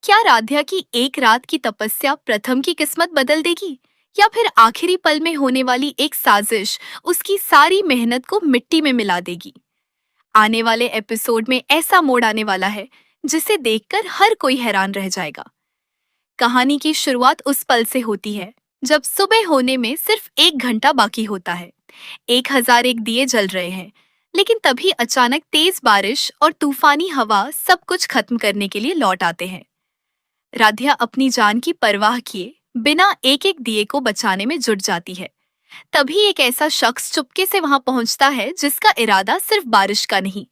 क्या राध्या की एक रात की तपस्या प्रथम की किस्मत बदल देगी, या फिर आखिरी पल में होने वाली एक साजिश उसकी सारी मेहनत को मिट्टी में मिला देगी? आने वाले एपिसोड में ऐसा मोड़ आने वाला है जिसे देखकर हर कोई हैरान रह जाएगा। कहानी की शुरुआत उस पल से होती है जब सुबह होने में सिर्फ 1 घंटा बाकी होता है। 1001 दिए जल रहे हैं, लेकिन तभी अचानक तेज बारिश और तूफानी हवा सब कुछ खत्म करने के लिए लौट आते हैं। राध्या अपनी जान की परवाह किए बिना एक एक दिए को बचाने में जुट जाती है। तभी एक ऐसा शख्स चुपके से वहां पहुंचता है जिसका इरादा सिर्फ बारिश का नहीं,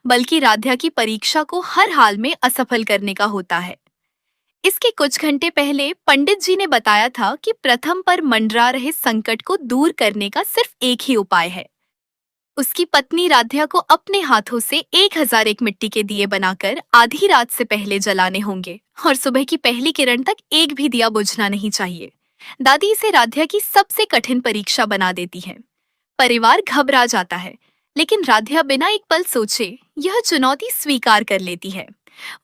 बल्कि राध्या की परीक्षा को हर हाल में असफल करने का होता है। इसके कुछ घंटे पहले पंडित जी ने बताया था कि प्रथम पर मंडरा रहे संकट को दूर करने का सिर्फ एक ही उपाय है। उसकी पत्नी राध्या को अपने हाथों से 1001 मिट्टी के दिए बनाकर आधी रात से पहले जलाने होंगे और सुबह की पहली किरण तक एक भी दिया बुझना नहीं चाहिए। दादी इसे राध्या की सबसे कठिन परीक्षा बना देती है। परिवार घबरा जाता है, लेकिन राध्या बिना एक पल सोचे यह चुनौती स्वीकार कर लेती है।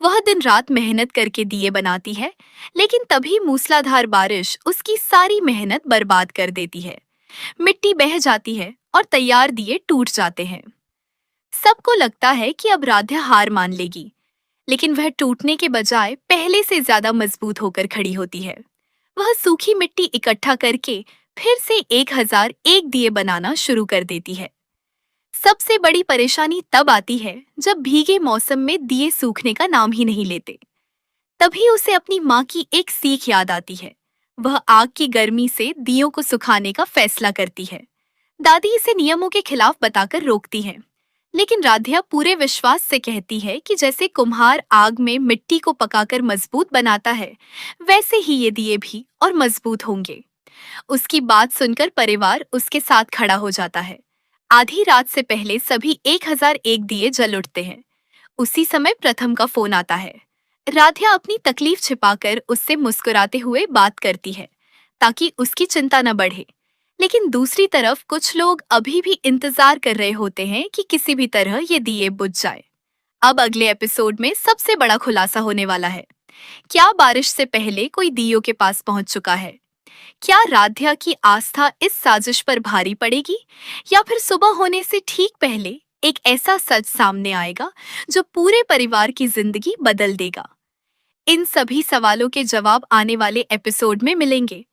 वह दिन रात मेहनत करके दिए बनाती है, लेकिन तभी मूसलाधार बारिश उसकी सारी मेहनत बर्बाद कर देती है। मिट्टी बह जाती है और तैयार दिए टूट जाते हैं। सबको लगता है कि अब राध्या हार मान लेगी, लेकिन वह टूटने के बजाय पहले से ज्यादा मजबूत होकर खड़ी होती है। वह सूखी मिट्टी इकट्ठा करके फिर से 1001 दिए बनाना शुरू कर देती है। सबसे बड़ी परेशानी तब आती है जब भीगे मौसम में दिए सूखने का नाम ही नहीं लेते। तभी उसे अपनी माँ की एक सीख याद आती है। वह आग की गर्मी से दियों को सुखाने का फैसला करती है। दादी इसे नियमों के खिलाफ बताकर रोकती हैं, लेकिन राध्या पूरे विश्वास से कहती है कि जैसे कुम्हार आग में मिट्टी को पकाकर मजबूत बनाता है, वैसे ही ये दिए भी और मजबूत होंगे। उसकी बात सुनकर परिवार उसके साथ खड़ा हो जाता है। आधी रात से पहले सभी 1001 दिए जल उठते हैं। उसी समय प्रथम का फोन आता है। राध्या अपनी तकलीफ छिपाकर उससे मुस्कुराते हुए बात करती है ताकि उसकी चिंता न बढ़े, लेकिन दूसरी तरफ कुछ लोग अभी भी इंतजार कर रहे होते हैं कि किसी भी तरह ये दिए बुझ जाए। अब अगले एपिसोड में सबसे बड़ा खुलासा होने वाला है। क्या बारिश से पहले कोई दियों के पास पहुंच चुका है? क्या राध्या की आस्था इस साजिश पर भारी पड़ेगी, या फिर सुबह होने से ठीक पहले एक ऐसा सच सामने आएगा जो पूरे परिवार की जिंदगी बदल देगा? इन सभी सवालों के जवाब आने वाले एपिसोड में मिलेंगे,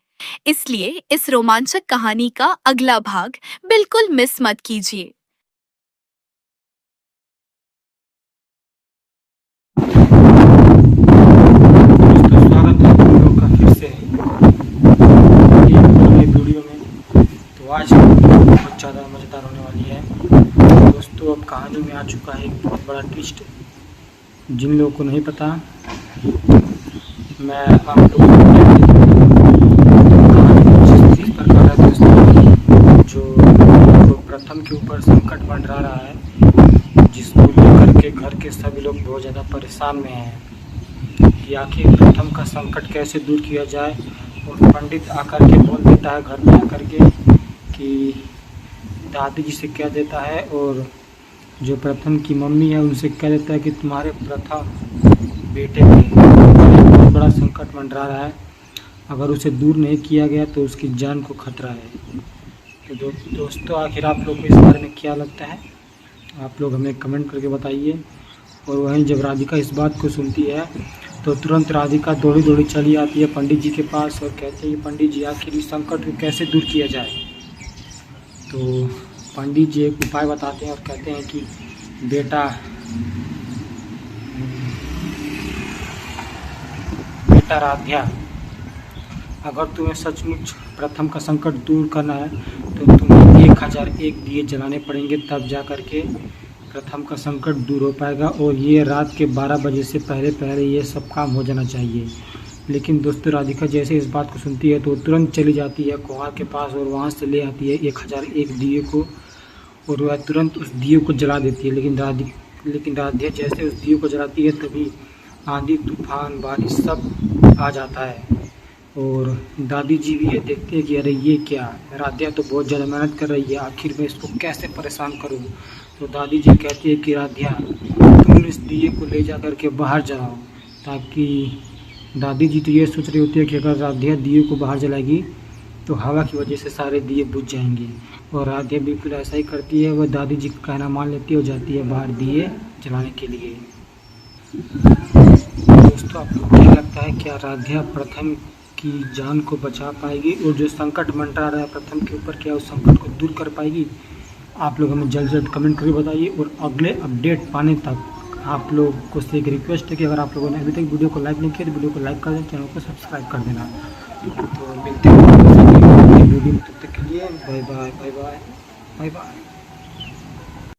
इसलिए इस रोमांचक कहानी का अगला भाग बिल्कुल मिस मत कीजिए। दोस्तों, स्वागत है आप लोग का फिर से एक नए वीडियो में। तो आज बहुत ज़्यादा मज़ेदार होने वाली है। दोस्तों, अब कहानी में आ चुका है एक बहुत बड़ा ट्विस्ट। जिन लोगों को नहीं पता, मैं आप लोगों को कहानी कुछ इस प्रकार है दोस्तों। जो प्रथम के ऊपर संकट मंडरा रहा है, जिसको लेकर के घर के सभी लोग बहुत ज़्यादा परेशान में हैं कि आखिर प्रथम का संकट कैसे दूर किया जाए। और पंडित आकर के बोल देता है घर में आकर के कि दादी जी से कह देता है, और जो प्रथम की मम्मी है उनसे कह देता है कि तुम्हारे प्रथम बेटे पे बहुत बड़ा संकट मंडरा रहा है। अगर उसे दूर नहीं किया गया तो उसकी जान को खतरा है। तो दोस्तों, आखिर आप लोग को इस बारे में क्या लगता है, आप लोग हमें कमेंट करके बताइए। और वहीं जब राधिका इस बात को सुनती है तो तुरंत राधिका दौड़ी दौड़ी चली आती है पंडित जी के पास और कहती है, पंडित जी आखिर इस संकट को कैसे दूर किया जाए। तो पंडित जी एक उपाय बताते हैं और कहते हैं कि बेटा राध्या, अगर तुम्हें सचमुच प्रथम का संकट दूर करना है तो तुम्हें 1001 दिए जलाने पड़ेंगे, तब जा कर के प्रथम का संकट दूर हो पाएगा। और ये रात के 12 बजे से पहले पहले ये सब काम हो जाना चाहिए। लेकिन दोस्तों, राधिका जैसे इस बात को सुनती है तो तुरंत चली जाती है कुम्हार के पास और वहाँ से ले आती है 1001 दिए को, और वह तुरंत उस दिए को जला देती है। लेकिन राधिका जैसे उस दिए को जलाती है तभी आंधी तूफान बारिश सब आ जाता है। और दादी जी भी ये देखते हैं कि अरे ये क्या, राध्या तो बहुत ज़्यादा मेहनत कर रही है, आखिर मैं इसको कैसे परेशान करूं। तो दादी जी कहती है कि राध्या, तुम इस दिए को ले जा कर के बाहर जलाओ, ताकि दादी जी तो ये सोच रही होती है कि अगर राधिया दिए को बाहर जलाएगी तो हवा की वजह से सारे दिए बुझ जाएंगे, और राधिया बिल्कुल ऐसा ही करती है। वह दादी जी का कहना मान लेती है और जाती है बाहर दिए जलाने के लिए। दोस्तों, आपको क्या लगता है, क्या राधिया प्रथम की जान को बचा पाएगी और जो संकट मंडरा रहा है प्रथम के ऊपर, क्या उस संकट को दूर कर पाएगी? आप लोग हमें जल्द से जल्द कमेंट करके बताइए। और अगले अपडेट पाने तक आप लोग को से एक रिक्वेस्ट है कि अगर आप लोगों ने अभी तक वीडियो को लाइक नहीं किया तो वीडियो को लाइक कर दें, चैनल को सब्सक्राइब कर देना। तो मिलते हैं वीडियो में, तब तक के लिए bye bye bye bye bye bye.